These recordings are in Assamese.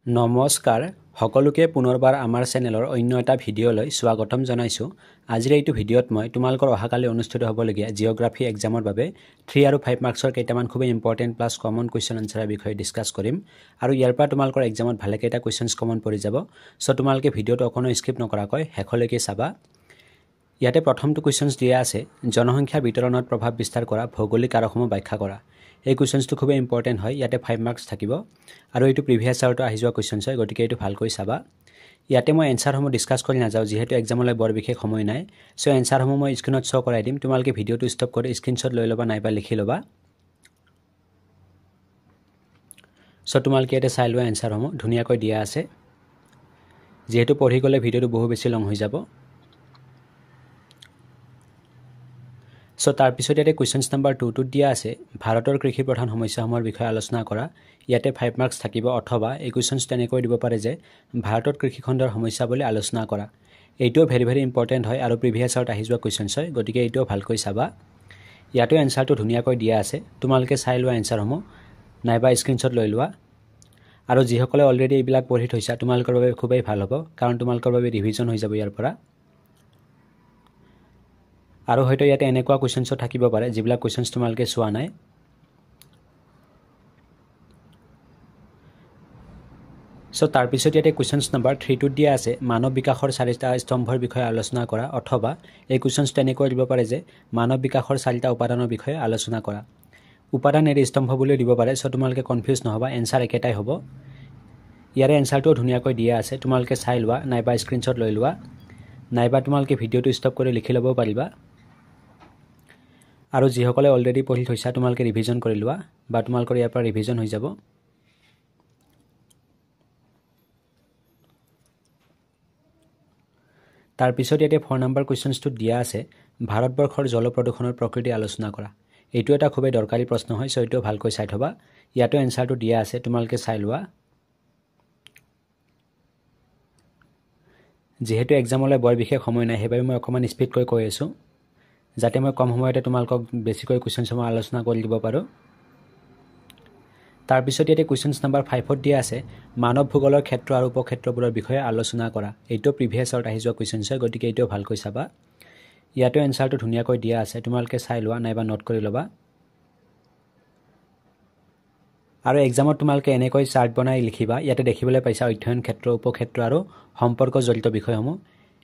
নমস্কাৰ সকলোকে পুনৰবাৰ আমাৰ চেনেলৰ অন্য এটা ভিডিঅ'লৈ স্বাগতম জনাইছোঁ। আজিৰ এইটো ভিডিঅ'ত মই তোমালোকৰ অহাকালি অনুষ্ঠিত হ'বলগীয়া জিঅ'গ্ৰাফি এক্সামৰ বাবে 3 আৰু 5 মাৰ্কছৰ কেইটামান খুব ইম্পৰ্টেণ্ট প্লাছ কমন কুৱেশ্যন আনচাৰৰ বিষয়ে ডিছকাছ কৰিম আৰু ইয়াৰ পৰা তোমালোকৰ এক্সামত ভালে কেইটা কুৱেশ্যনছ কমন পৰি যাব। সো তোমালোকে ভিডিঅ'টো অকণো স্কিপ নকৰাকৈ শেষলৈকে চাবা। ইয়াতে প্ৰথমটো কুৱেশ্যনছ দিয়া আছে, জনসংখ্যা বিতৰণত প্ৰভাৱ বিস্তাৰ কৰা ভৌগোলিক কাৰকসমূহ ব্যাখ্যা কৰা। এই কুৱেশ্যনছটো খুব ইম্পৰ্টেণ্ট হয়, ইয়াতে 5 মাৰ্কছ থাকিব আৰু এইটো প্ৰিভিয়াছ ইয়াৰতো আহি যোৱা কুৱেশ্যনছ হয়, গতিকে এইটো ভালকৈ চাবা। ইয়াতে মই এনসাৰসমূহ ডিছকাছ কৰি নাযাওঁ, যিহেতু এক্সামলৈ বৰ বিশেষ সময় নাই। সো এনসাৰসমূহ মই স্ক্ৰীনত শ্ব' কৰাই দিম, তোমালোকে ভিডিঅ'টো ষ্টপ কৰি স্ক্ৰীনশ্বট লৈ ল'বা নাইবা লিখি ল'বা। সো তোমালোকে ইয়াতে চাই লোৱা এনসাৰসমূহ ধুনীয়াকৈ দিয়া আছে, যিহেতু পঢ়ি গ'লে ভিডিঅ'টো বহু বেছি লং হৈ যাব। সো তাৰপিছত ইয়াতে কুৱেশ্যনছ নম্বৰ 2টোত দিয়া আছে, ভাৰতৰ কৃষি প্ৰধান সমস্যাসমূহৰ বিষয়ে আলোচনা কৰা। ইয়াতে 5 মাৰ্কছ থাকিব, অথবা এই কুৱেশ্যনছ তেনেকৈ দিব পাৰে যে ভাৰতত কৃষিখণ্ডৰ সমস্যা বুলি আলোচনা কৰা। এইটোও ভেৰি ইম্পৰ্টেণ্ট হয় আৰু প্ৰিভিয়াছ ইয়াৰত আহি যোৱা কুৱেশ্যনছ হয়, গতিকে এইটোও ভালকৈ চাবা। ইয়াতো এনসাৰটো ধুনীয়াকৈ দিয়া আছে, তোমালোকে চাই লোৱা এনসাৰসমূহ নাইবা স্ক্ৰীনশ্বট লৈ লোৱা। আৰু যিসকলে অলৰেডি এইবিলাক পঢ়ি থৈছা তোমালোকৰ বাবে খুবেই ভাল হ'ব, কাৰণ তোমালোকৰ বাবে ৰিভিজন হৈ যাব ইয়াৰ পৰা। আৰু হয়তো ইয়াতে এনেকুৱা কুৱেশ্যনছো থাকিব পাৰে যিবিলাক কুৱেশ্যনছ তোমালোকে চোৱা নাই। সো তাৰপিছত ইয়াতে কুৱেশ্যনছ নম্বৰ 3টোত দিয়া আছে, মানৱ বিকাশৰ 4টা স্তম্ভৰ বিষয়ে আলোচনা কৰা, অথবা এই কুৱেশ্যনছ তেনেকৈ দিব পাৰে যে মানৱ বিকাশৰ 4টা উপাদানৰ বিষয়ে আলোচনা কৰা। উপাদান এৰি স্তম্ভ বুলিও দিব পাৰে, সো তোমালোকে কনফিউজ নহ'বা, এনসাৰ একেটাই হ'ব। ইয়াৰে এনসাৰটোও ধুনীয়াকৈ দিয়া আছে, তোমালোকে চাই লোৱা নাইবা স্ক্ৰীনশ্বট লৈ লোৱা, নাইবা তোমালোকে ভিডিঅ'টো ষ্টপ কৰি লিখি ল'ব পাৰিবা। আৰু যিসকলে অলৰেডি পঢ়ি থৈছা তোমালোকে ৰিভিজন কৰি লোৱা, বা তোমালোকৰ ইয়াৰ পৰা ৰিভিজন হৈ যাব। তাৰপিছত ইয়াতে 4 নম্বৰ কুৱেশ্যনছটোত দিয়া আছে, ভাৰতবৰ্ষৰ জলপ্ৰদূষণৰ প্ৰকৃতি আলোচনা কৰা। এইটো এটা খুবেই দৰকাৰী প্ৰশ্ন হয়, সো এইটো ভালকৈ চাই থ'বা। ইয়াতো এনসাৰটো দিয়া আছে, তোমালোকে চাই লোৱা। যিহেতু এক্সামলৈ বৰ বিশেষ সময় নাই, সেইবাবে মই অকণমান স্পীডকৈ কৈ আছোঁ, যাতে মই কম সময়তে তোমালোকক বেছিকৈ কুৱেশ্যনসমূহ আলোচনা কৰি দিব পাৰোঁ। তাৰপিছত ইয়াতে কুৱেশ্যনছ নম্বৰ 5ত দিয়া আছে, মানৱ ভূগোলৰ ক্ষেত্ৰ আৰু উপক্ষেত্ৰবোৰৰ বিষয়ে আলোচনা কৰা। এইটো প্ৰিভিয়াছ ইয়াৰত আহি যোৱা কুৱেশ্যনছ হয়, গতিকে এইটোও ভালকৈ চাবা। ইয়াতো এনসাৰটো ধুনীয়াকৈ দিয়া আছে, তোমালোকে চাই লোৱা নাইবা নোট কৰি ল'বা। আৰু এক্সামত তোমালোকে এনেকৈ চাৰ্ট বনাই লিখিবা, ইয়াতে দেখিবলৈ পাইছা অধ্যয়ন ক্ষেত্ৰ, উপক্ষেত্ৰ আৰু সম্পৰ্ক জড়িত বিষয়সমূহ।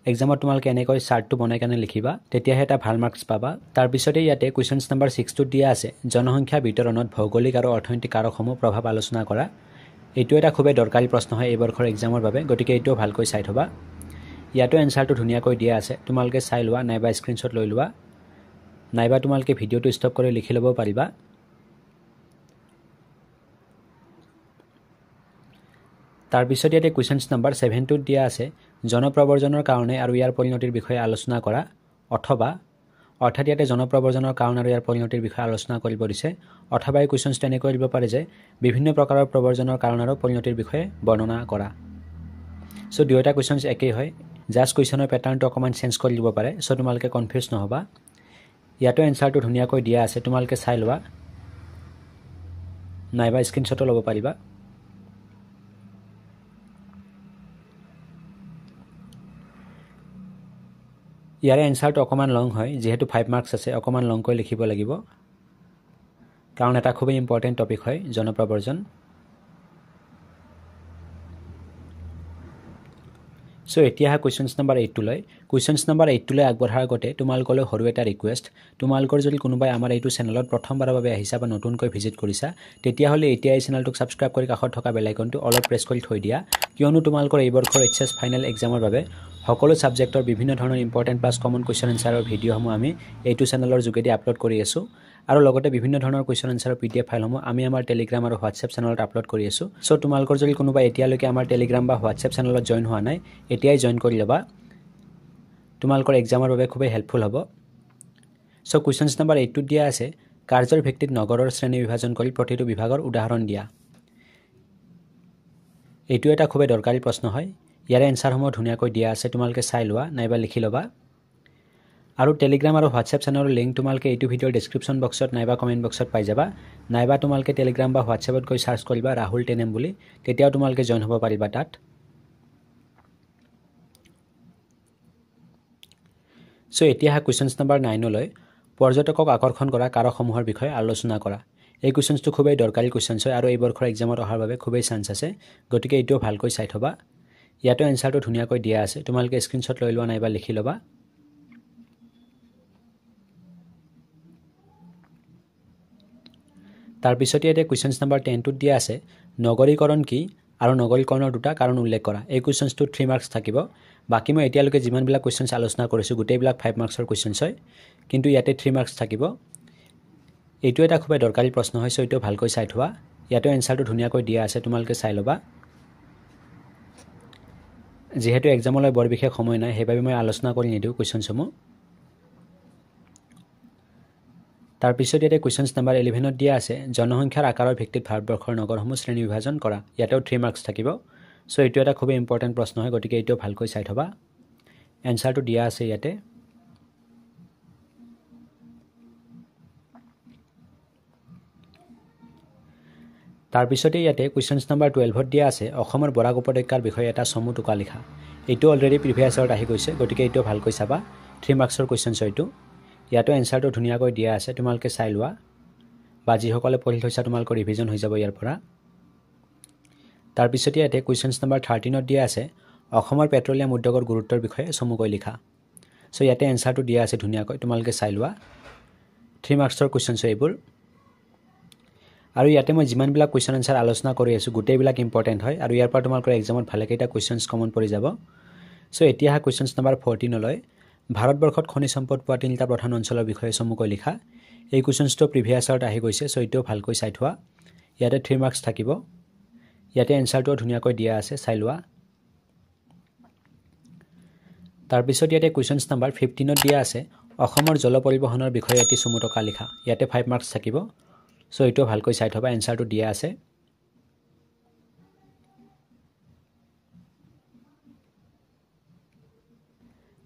এক্সামত তোমালোকে এনেকৈ চাৰ্টটো বনাই কেনে লিখিবা, তেতিয়াহে এটা ভাল মাৰ্কছ পাবা। তাৰপিছতে ইয়াতে কুৱেশ্যনছ নম্বৰ 6টোত দিয়া আছে, জনসংখ্যা বিতৰণত ভৌগোলিক আৰু অৰ্থনৈতিক কাৰকসমূহ প্ৰভাৱ আলোচনা কৰা। এইটো এটা খুবেই দৰকাৰী প্ৰশ্ন হয় এই বৰ্ষৰ এক্সামৰ বাবে, গতিকে এইটোও ভালকৈ চাই থ'বা। ইয়াতো এনসাৰটো ধুনীয়াকৈ দিয়া আছে, তোমালোকে চাই লোৱা নাইবা স্ক্ৰীনশ্বট লৈ লোৱা, নাইবা তোমালোকে ভিডিঅ'টো ষ্টপ কৰি লিখি ল'ব পাৰিবা। তাৰপিছত ইয়াতে কুৱেশ্যনছ নম্বৰ 7টোত দিয়া আছে, জনপ্ৰব্ৰজনৰ কাৰণে আৰু ইয়াৰ পৰিণতিৰ বিষয়ে আলোচনা কৰা, অথবা অৰ্থাৎ ইয়াতে জনপ্ৰব্ৰজনৰ কাৰণ আৰু ইয়াৰ পৰিণতিৰ বিষয়ে আলোচনা কৰিব দিছে, অথবা এই কুৱেশ্যনছ তেনেকৈ দিব পাৰে যে বিভিন্ন প্ৰকাৰৰ প্ৰব্ৰজনৰ কাৰণ আৰু পৰিণতিৰ বিষয়ে বৰ্ণনা কৰা। সো দুয়োটা কুৱেশ্যনছ একেই হয়, জাষ্ট কুৱেশ্যনৰ পেটাৰ্ণটো অকণমান চেঞ্জ কৰি দিব পাৰে, সো তোমালোকে কনফিউজ নহ'বা। ইয়াতো এনসাৰটো ধুনীয়াকৈ দিয়া আছে, তোমালোকে চাই লোৱা নাইবা স্ক্ৰীনশ্বটো ল'ব পাৰিবা। ইয়াৰে এনসাৰটো অকণমান লং হয়, যিহেতু 5 মাৰ্কছ আছে, অকণমান লংকৈ লিখিব লাগিব, কাৰণ এটা খুবেই ইম্পৰ্টেণ্ট টপিক হয় জনপ্ৰব্ৰজন। সো এতিয়া আহা কুৱেশ্যনছ নম্বৰ 8টোলৈ। কুৱেশ্যনছ নম্বৰ 8টোলৈ আগবঢ়াৰ আগতে তোমালোকলৈ সৰু এটা ৰিকুৱেষ্ট, তোমালোকৰ যদি কোনোবাই আমাৰ এইটো চেনেলত প্ৰথমবাৰৰ বাবে আহিছা বা নতুনকৈ ভিজিট কৰিছা, তেতিয়াহ'লে এতিয়া এই চেনেলটোক ছাবস্ক্ৰাইব কৰি কাষত থকা বেল আইকনটো অলপ প্ৰেছ কৰি থৈ দিয়া, কিয়নো তোমালোকৰ এই বৰ্ষৰ HS ফাইনেল এক্সামৰ বাবে সকলো ছাবজেক্টৰ বিভিন্ন ধৰণৰ ইম্পৰ্টেণ্ট প্লাছ কমন কুৱেশ্যন এনচাৰৰ ভিডিঅ'সমূহ আমি এইটো চেনেলৰ যোগেদি আপলোড কৰি আছোঁ। আৰু লগতে বিভিন্ন ধৰণৰ কুৱেশ্যন এনচাৰৰ PDF ফাইলসমূহ আমি আমাৰ টেলিগ্ৰাম আৰু হোৱাটছএপ চেনেলত আপলোড কৰি আছোঁ। সো তোমালোকৰ যদি কোনোবা এতিয়ালৈকে আমাৰ টেলিগ্ৰাম বা হোৱাটছএপ চেনেলত জইন হোৱা নাই, এতিয়াই জইন কৰি ল'বা, তোমালোকৰ এক্সামৰ বাবে খুবেই হেল্পফুল হ'ব। সো কুৱেশ্যনছ নম্বৰ 8টোত দিয়া আছে, কাৰ্যৰ ভিত্তিত নগৰৰ শ্ৰেণী বিভাজন কৰি প্ৰতিটো বিভাগৰ উদাহৰণ দিয়া। এইটো এটা খুবেই দৰকাৰী প্ৰশ্ন হয়, ইয়াৰে এনসাৰসমূহ ধুনীয়াকৈ দিয়া আছে, তোমালোকে চাই লোৱা নাইবা লিখি ল'বা। আৰু টেলিগ্ৰাম আৰু হোৱাটছএপ চেনেলৰ লিংক তোমালোকে এইটো ভিডিঅ'ৰ ডেছক্ৰিপশ্যন বক্সত নাইবা কমেণ্ট বক্সত পাই যাবা নাইবা তোমালোকে টেলিগ্ৰাম বা হোৱাটছএপত গৈ সাৰ্চ কৰিবা ৰাহুল টেনেম বুলি তেতিয়াও তোমালোকে জইন হ'ব পাৰিবা তাত সো এতিয়া কোৱেশ্চনছ নম্বৰ 9 লৈ পৰ্যটকক আকৰ্ষণ কৰা কাৰকসমূহৰ বিষয়ে আলোচনা কৰা এই কোৱেশ্চনটো খুবেই দৰকাৰী কোৱেশ্চনছ হয় আৰু এই বৰ্ষৰ এক্সামত অহাৰ বাবে খুবেই চান্স আছে গতিকে এইটো ভালকৈ চাই থবা ইয়াতো এনসাৰটো ধুনীয়াকৈ দিয়া আছে তোমালোকে স্ক্ৰিনশ্বট লৈ লোৱা নাইবা লিখি ল'বা তাৰ পিছতে এটা কোৱেশ্চনছ নম্বৰ 10 টোত দিয়া আছে নগৰীকৰণ কি আৰু নগৰীকৰণৰ দুটা কাৰণ উল্লেখ কৰা এই কোৱেশ্চনটো 3 মাৰ্কছ থাকিব বাকি মই এতিয়ালৈকে যিমানবিলাক কোৱেশ্চনছ আলোচনা কৰিছো গোটেইবিলাক 5 মাৰ্কছৰ কোৱেশ্চনছ হয় কিন্তু ইয়াতে 3 মাৰ্কছ থাকিব এইটো এটা খুব দৰকাৰী প্ৰশ্ন হয় সো এইটো ভালকৈ চাই থোৱা ইয়াতো এনসাৰটো ধুনীয়াকৈ দিয়া আছে তোমালোকে চাই ল'বা যেহেতু এক্সামলৈ বৰ বিশেষ সময় নাই হেবাবে মই আলোচনা কৰি নিদিও কোৱেশ্চনসমূহ তাৰ পিছত এটা কোৱেশ্চনছ নম্বৰ 11 ত দিয়া আছে জনসংখ্যাৰ আকাৰৰ ভিত্তিত ভাৰতবৰ্ষৰ নগৰসমূহ শ্ৰেণী বিভাজন কৰা ইয়াতেও 3 মাৰ্কছ থাকিব সো এইটো এটা খুব ইম্পৰ্টেন্ট প্ৰশ্ন হয় গতিকে এইটো ভালকৈ চাই থবা এনসাৰটো দিয়া আছে ইয়াতে তাৰ পিছতে ইয়াতে কোৱেশ্চনছ নম্বৰ 12 ত দিয়া আছে অসমৰ বৰাক উপত্যকাৰ বিষয়ে এটা চমু টুকা লিখা এইটো অলৰেডি প্ৰিভিয়াছ ইয়াৰত আহি গৈছে গতিকে এইটো ভালকৈ চাবা 3 মাৰ্কছৰ কোৱেশ্চনছ হয়তো ইয়াতো এনসাৰটো ধুনীয়াকৈ দিয়া আছে তোমালোকে চাই লোৱা বা যিসকলে পঢ়ি থৈছা তোমালোকৰ ৰিভিজন হৈ যাব ইয়াৰ পৰা তাৰ পিছতে ইয়াতে কোৱেশ্চনছ নম্বৰ 13 ত দিয়া আছে অসমৰ পেট্ৰলিয়াম উদ্যোগৰ গুৰুত্বৰ বিষয়ে চমুকৈ লিখা সো ইয়াতে এনসাৰটো দিয়া আছে ধুনীয়াকৈ তোমালোকে চাই লোৱা 3 মাৰ্কছৰ কোৱেশ্চনছ এইবোৰ আৰু ইয়াতে মই যিমানবিলাক কোৱেশ্চন আনসাৰ আলোচনা কৰি আছো গোটেইবিলাক ইম্পৰ্টেন্ট হয় আৰু ইয়াৰ পৰা তোমালোকৰ এক্সামত ভালেকেইটা কোৱেশ্চনছ কমন পৰি যাব সো এতিয়া কোৱেশ্চনছ নম্বৰ 14 লৈ ভাৰতবৰ্ষত খনিজ সম্পদ পোৱা তিনিটা প্ৰধান অঞ্চলৰ বিষয়ে চমুকৈ লিখা এই কোৱেশ্চনটো প্ৰিভিয়াছ ইয়াৰত আহি গৈছে সো এইটো ভালকৈ চাই থোৱা ইয়াতে 3 মাৰ্কছ থাকিব ইয়াতে এনসাৰটো ধুনীয়াকৈ দিয়া আছে চাই লোৱা তাৰ পিছত ইয়াতে কোৱেশ্চনছ নম্বৰ 15 ত দিয়া আছে অসমৰ জল পৰিবহনৰ বিষয়ে এটি চমু টুকা লিখা ইয়াতে 5 মাৰ্কছ থাকিব সো এইটো ভালকৈ চাই থবা এনসাৰটো দিয়া আছে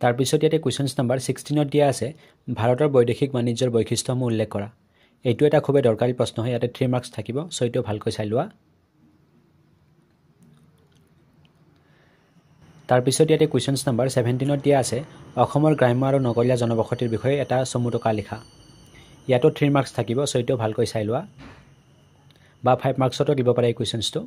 তাৰ পিছত ইয়াতে কোৱেশ্চনছ নম্বৰ 16 ত দিয়া আছে ভাৰতৰ বৈদেশিক বাণিজ্যৰ বৈশিষ্ট্যসমূহ উল্লেখ কৰা এইটো এটা খুব দৰকাৰী প্ৰশ্ন হয় ইয়াতে 3 মাৰ্কছ থাকিব সো এইটো ভালকৈ চাই লোৱা তাৰ পিছত ইয়াতে কোৱেশ্চনছ নম্বৰ 17 ত দিয়া আছে অসমৰ গ্ৰাম্য আৰু নগৰীয়া জনবসতিৰ বিষয়ে এটা চমু টুকা লিখা ইয়াতো 3 মাৰ্কছ থাকিব সো এইটো ভালকৈ চাই লোৱা বা 5 মাৰ্কছতো দিব পাৰে এই কোৱেশ্চনটো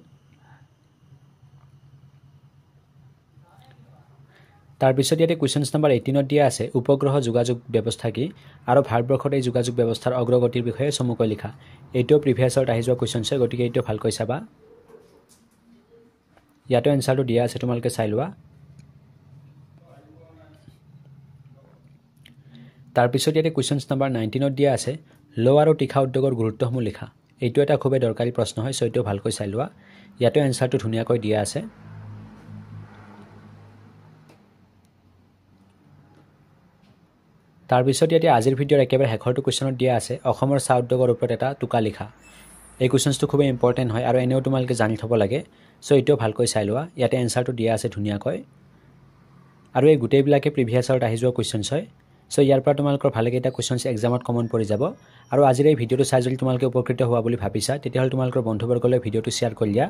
তাৰ পিছত ইয়াতে কোৱেশ্চনছ নম্বৰ 18 ত দিয়া আছে উপগ্ৰহ যোগাযোগ ব্যৱস্থা কি আৰু ভাৰতবৰ্ষৰ এই যোগাযোগ ব্যৱস্থাৰ অগ্ৰগতিৰ বিষয়ে চমুকৈ লিখা এইটো প্ৰিভিয়াছ ইয়াৰত আহি যোৱা কোৱেশ্চনছ হয় গতিকে এইটো ভালকৈ চাবা ইয়াতো এনসাৰটো দিয়া আছে তোমালোকে চাই লোৱা তাৰ পিছত ইয়াতে কোৱেশ্চনছ নম্বৰ 19 ত দিয়া আছে লো আৰু তীখা উদ্যোগৰ গুৰুত্বসমূহ লিখা এইটো এটা খুব দৰকাৰী প্ৰশ্ন হয় সো এইটো ভালকৈ চাই লোৱা ইয়াতো এনসাৰটো ধুনীয়াকৈ দিয়া আছে তাৰ পিছত ইয়াতে আজিৰ ভিডিঅ'ৰ একেবাৰে শেষৰটো কোৱেশ্চনত দিয়া আছে অসমৰ চাহ উদ্যোগৰ ওপৰত এটা টুকা লিখা এই কোৱেশ্চনটো খুব ইম্পৰ্টেন্ট হয় আৰু এনেও তোমালোকে জানি থব লাগে সো এইটো ভালকৈ চাই লোৱা ইয়াতে এনসাৰটো দিয়া আছে ধুনীয়াকৈ আৰু এই গোটেইবিলাকে প্ৰিভিয়াছ ইয়াৰত আহি যোৱা কোৱেশ্চনছ হয় সো ইয়াৰ পৰা তোমালোকৰ ভালেকেইটা কোৱেশ্চনছ এক্সামত কমন পৰি যাব আৰু আজিৰ এই ভিডিঅ'টো চাই যদি তোমালোকে উপকৃত হোৱা বুলি ভাবিছা তেতিয়াহ'লে তোমালোকৰ বন্ধুবৰ্গলৈ ভিডিঅ'টো শ্বেয়াৰ কৰি দিয়া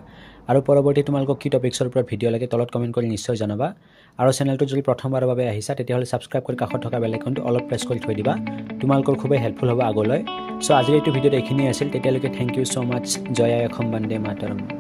আৰু পৰৱৰ্তী তোমালোকক কি টপিকছৰ ওপৰত ভিডিঅ' লাগে তলত কমেণ্ট কৰি নিশ্চয় জনাবা আৰু চেনেলটো যদি প্ৰথমবাৰৰ বাবে আহিছা তেতিয়াহ'লে ছাবস্ক্ৰাইব কৰি কাষত থকা বেল আইকনটো অলপ প্ৰেছ কৰি থৈ দিবা তোমালোকৰ খুবেই হেল্পফুল হ'ব আগলৈ সো আজিৰ এইটো ভিডিঅ'ত এইখিনি আছিল তেতিয়ালৈকে থ্যাংক ইউ সো মাচ জয় আই অসম বন্দে মাতৰম